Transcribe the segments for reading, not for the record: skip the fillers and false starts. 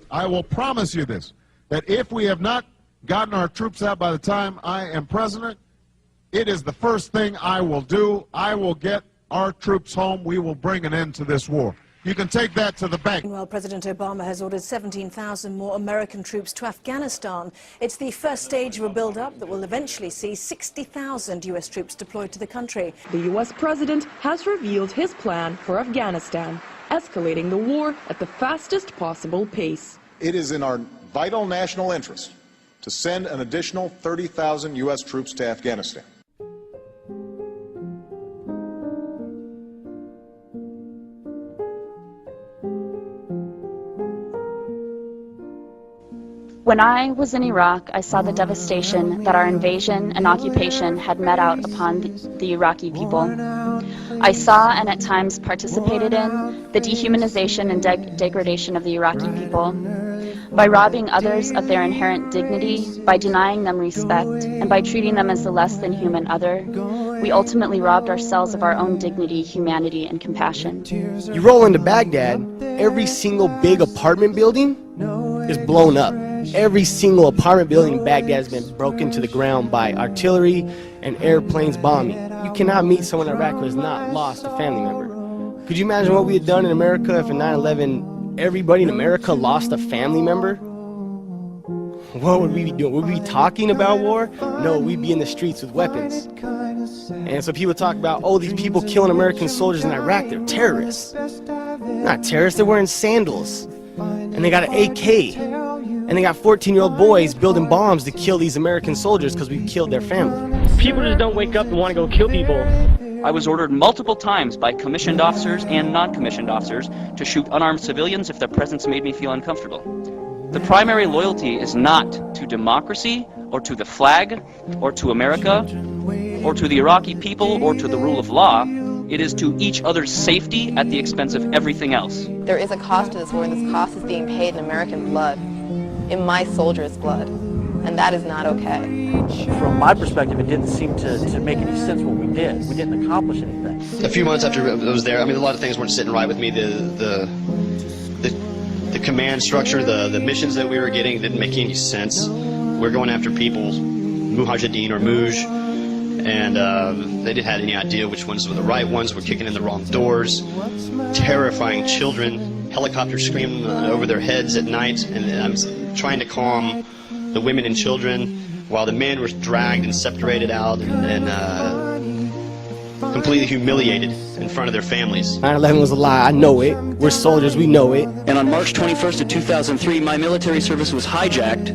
I will promise you this, that if we have not gotten our troops out by the time I am president, it is the first thing I will do. I will get our troops home. We will bring an end to this war. You can take that to the bank. Well, President Obama has ordered 17,000 more American troops to Afghanistan. It's the first stage of a build-up that will eventually see 60,000 U.S. troops deployed to the country. The U.S. president has revealed his plan for Afghanistan, escalating the war at the fastest possible pace. It is in our vital national interest to send an additional 30,000 U.S. troops to Afghanistan. When I was in Iraq, I saw the devastation that our invasion and occupation had met out upon the Iraqi people. I saw and at times participated in the dehumanization and degradation of the Iraqi people. By robbing others of their inherent dignity, by denying them respect, and by treating them as the less than human other, we ultimately robbed ourselves of our own dignity, humanity, and compassion. You roll into Baghdad, every single big apartment building is blown up. Every single apartment building in Baghdad has been broken to the ground by artillery and airplanes bombing. You cannot meet someone in Iraq who has not lost a family member. Could you imagine what we had done in America if in 9/11 everybody in America lost a family member? What would we be doing? Would we be talking about war? No, we'd be in the streets with weapons. And so people talk about, oh, these people killing American soldiers in Iraq, they're terrorists. They're not terrorists, they're wearing sandals. And they got an AK. And they got 14-year-old boys building bombs to kill these American soldiers because we killed their family. People just don't wake up and want to go kill people. I was ordered multiple times by commissioned officers and non-commissioned officers to shoot unarmed civilians if their presence made me feel uncomfortable. The primary loyalty is not to democracy or to the flag or to America or to the Iraqi people or to the rule of law. It is to each other's safety at the expense of everything else. There is a cost to this war, and this cost is being paid in American blood, in my soldiers' blood, and that is not okay. From my perspective, it didn't seem to make any sense what we did. We didn't accomplish anything. A few months after I was there, I mean, a lot of things weren't sitting right with me. The command structure, the missions that we were getting didn't make any sense. We're going after people, Mujahideen or Muj, and they didn't have any idea which ones were the right ones. We're kicking in the wrong doors, terrifying children, helicopters screaming over their heads at night, and I'm trying to calm the women and children while the men were dragged and separated out and completely humiliated in front of their families. 9/11 was a lie, I know it. We're soldiers, we know it. And on March 21st of 2003, my military service was hijacked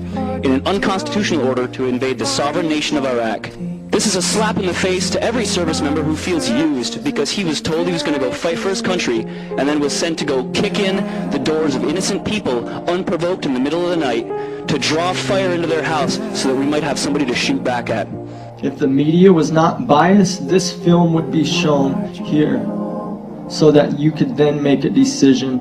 in an unconstitutional order to invade the sovereign nation of Iraq. This is a slap in the face to every service member who feels used because he was told he was going to go fight for his country and then was sent to go kick in the doors of innocent people unprovoked in the middle of the night to draw fire into their house so that we might have somebody to shoot back at. If the media was not biased, this film would be shown here so that you could then make a decision.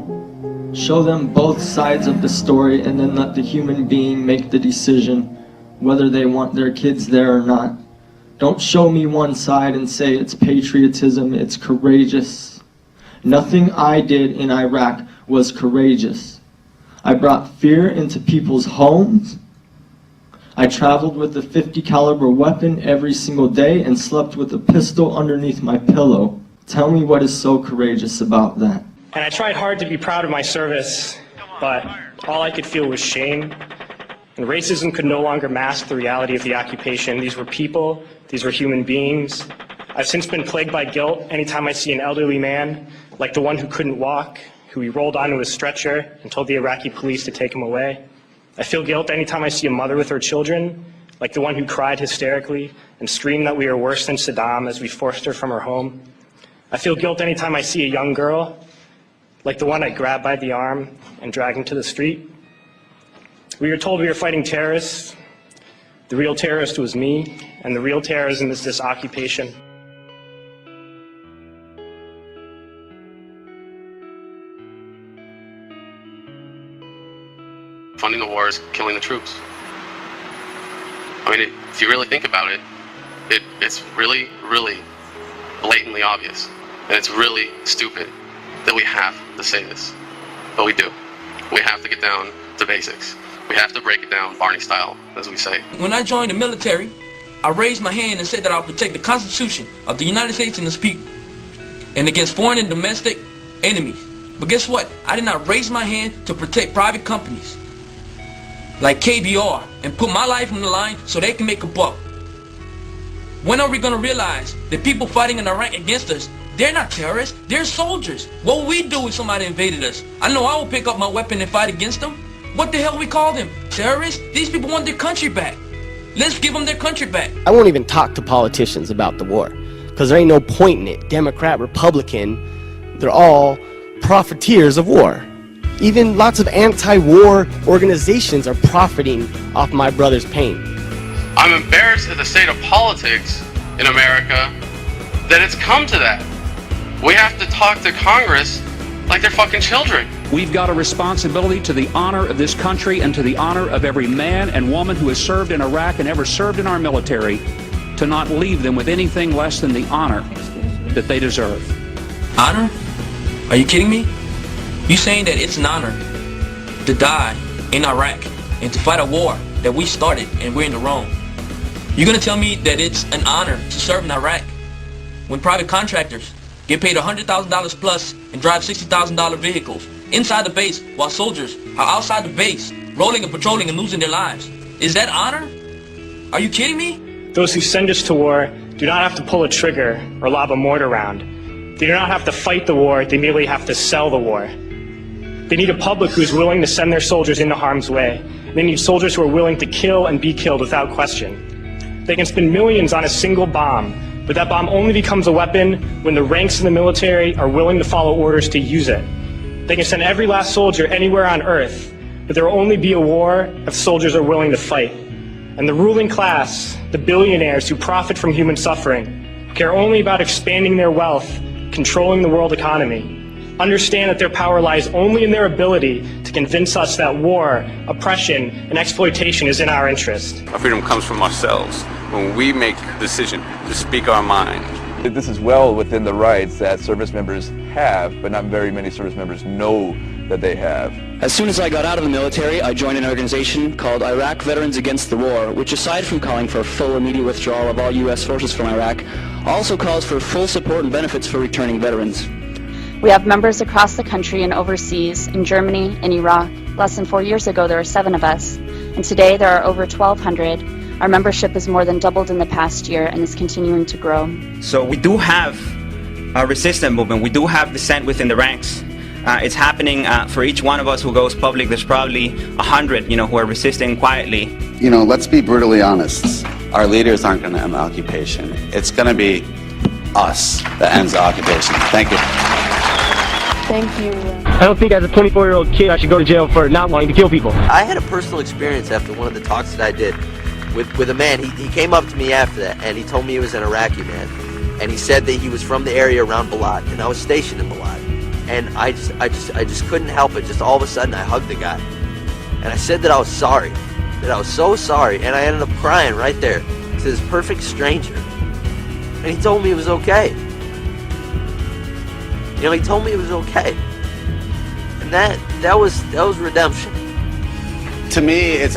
Show them both sides of the story and then let the human being make the decision whether they want their kids there or not. Don't show me one side and say it's patriotism, it's courageous. Nothing I did in Iraq was courageous. I brought fear into people's homes. I traveled with a .50 caliber weapon every single day and slept with a pistol underneath my pillow. Tell me what is so courageous about that. And I tried hard to be proud of my service, but all I could feel was shame. And racism could no longer mask the reality of the occupation. These were people, these were human beings. I've since been plagued by guilt anytime I see an elderly man, like the one who couldn't walk, who we rolled onto a stretcher and told the Iraqi police to take him away. I feel guilt anytime I see a mother with her children, like the one who cried hysterically and screamed that we are worse than Saddam as we forced her from her home. I feel guilt anytime I see a young girl, like the one I grabbed by the arm and dragged into the street. We were told we were fighting terrorists. The real terrorist was me, and the real terrorism is this occupation. Funding the war is killing the troops. I mean, if you really think about it, it's really, really blatantly obvious. And it's really stupid that we have to say this. But we do. We have to get down to basics. We have to break it down Barney style, as we say. When I joined the military, I raised my hand and said that I would protect the Constitution of the United States and its people, and against foreign and domestic enemies. But guess what? I did not raise my hand to protect private companies like KBR and put my life on the line so they can make a buck. When are we going to realize that people fighting in Iraq against us, they're not terrorists, they're soldiers? What would we do if somebody invaded us? I know I will pick up my weapon and fight against them. What the hell we call them? Terrorists? These people want their country back. Let's give them their country back. I won't even talk to politicians about the war, because there ain't no point in it. Democrat, Republican, they're all profiteers of war. Even lots of anti-war organizations are profiting off my brother's pain. I'm embarrassed at the state of politics in America that it's come to that. We have to talk to Congress like they're fucking children. We've got a responsibility to the honor of this country and to the honor of every man and woman who has served in Iraq and ever served in our military, to not leave them with anything less than the honor that they deserve. Honor? Are you kidding me? You saying that it's an honor to die in Iraq and to fight a war that we started and we're in the wrong? You're gonna tell me that it's an honor to serve in Iraq when private contractors get paid $100,000 plus and drive $60,000 vehicles inside the base while soldiers are outside the base rolling and patrolling and losing their lives? Is that honor? Are you kidding me? Those who send us to war do not have to pull a trigger or lob a mortar round. They do not have to fight the war, they merely have to sell the war. They need a public who is willing to send their soldiers into harm's way. They need soldiers who are willing to kill and be killed without question. They can spend millions on a single bomb, but that bomb only becomes a weapon when the ranks in the military are willing to follow orders to use it. They can send every last soldier anywhere on earth, but there will only be a war if soldiers are willing to fight. And the ruling class, the billionaires who profit from human suffering, care only about expanding their wealth, controlling the world economy, understand that their power lies only in their ability to convince us that war, oppression, and exploitation is in our interest. Our freedom comes from ourselves when we make the decision to speak our mind. This is well within the rights that service members have, but not very many service members know that they have. As soon as I got out of the military, I joined an organization called Iraq Veterans Against the War, which aside from calling for full immediate withdrawal of all U.S. forces from Iraq, also calls for full support and benefits for returning veterans. We have members across the country and overseas, in Germany and Iraq. Less than 4 years ago, there were 7 of us, and today there are over 1,200. Our membership has more than doubled in the past year and is continuing to grow. So we do have a resistance movement. We do have dissent within the ranks. It's happening for each one of us who goes public. There's probably 100, who are resisting quietly. Let's be brutally honest. Our leaders aren't going to end the occupation. It's going to be us that ends the occupation. Thank you. Thank you. I don't think as a 24-year-old kid I should go to jail for not wanting to kill people. I had a personal experience after one of the talks that I did with a man. He came up to me after that and he told me he was an Iraqi man. And he said that he was from the area around Balad, and I was stationed in Balad. And I just couldn't help it. Just all of a sudden I hugged the guy. And I said that I was sorry. That I was so sorry. And I ended up crying right there to this perfect stranger. And he told me it was okay. He told me it was okay. And that was redemption. To me, it's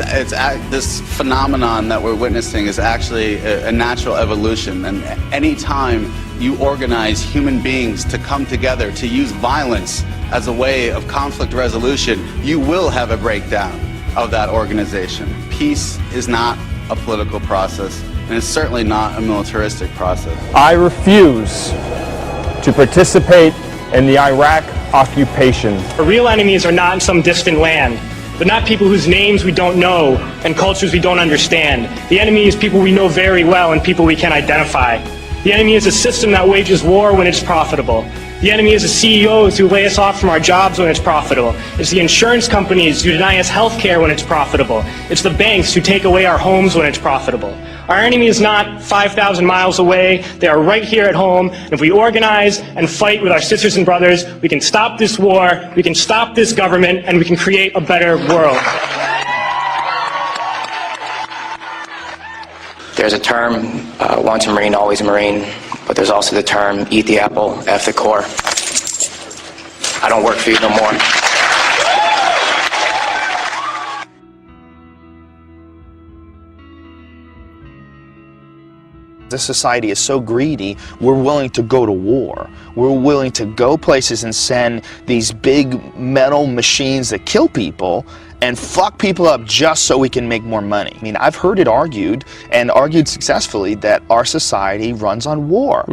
this phenomenon that we're witnessing is actually a natural evolution. And any time you organize human beings to come together to use violence as a way of conflict resolution, you will have a breakdown of that organization. Peace is not a political process, and it's certainly not a militaristic process. I refuse to participate in the Iraq occupation. Our real enemies are not in some distant land, but not people whose names we don't know and cultures we don't understand. The enemy is people we know very well and people we can identify. The enemy is a system that wages war when it's profitable. The enemy is the CEOs who lay us off from our jobs when it's profitable. It's the insurance companies who deny us health care when it's profitable. It's the banks who take away our homes when it's profitable. Our enemy is not 5,000 miles away. They are right here at home. And if we organize and fight with our sisters and brothers, we can stop this war, we can stop this government, and we can create a better world. There's a term, once a Marine, always a Marine, but there's also the term, eat the apple, F the core. I don't work for you no more. This society is so greedy, we're willing to go to war. We're willing to go places and send these big metal machines that kill people and fuck people up just so we can make more money. I mean, I've heard it argued, and argued successfully, that our society runs on war.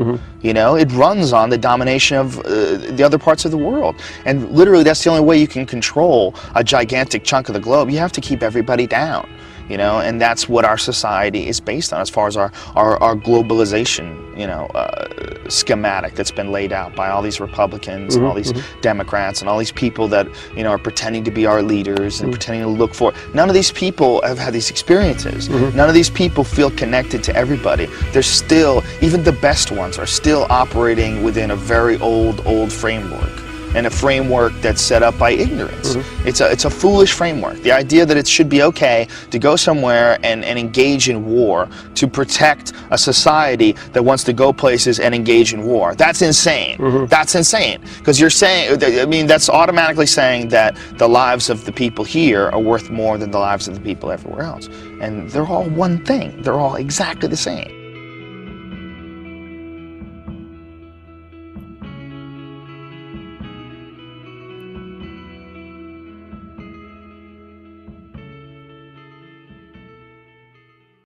You know, it runs on the domination of the other parts of the world. And literally, that's the only way you can control a gigantic chunk of the globe. You have to keep everybody down. You know, and that's what our society is based on as far as our globalization, you know, schematic that's been laid out by all these Republicans and all these Democrats and all these people that, you know, are pretending to be our leaders and pretending to look for. None of these people have had these experiences. None of these people feel connected to everybody. They're still, even the best ones are still operating within a very old framework. And a framework that's set up by ignorance. It's a foolish framework. The idea that it should be okay to go somewhere and engage in war to protect a society that wants to go places and engage in war. That's insane. That's insane. Because you're saying, I mean, that's automatically saying that the lives of the people here are worth more than the lives of the people everywhere else. And they're all one thing. They're all exactly the same.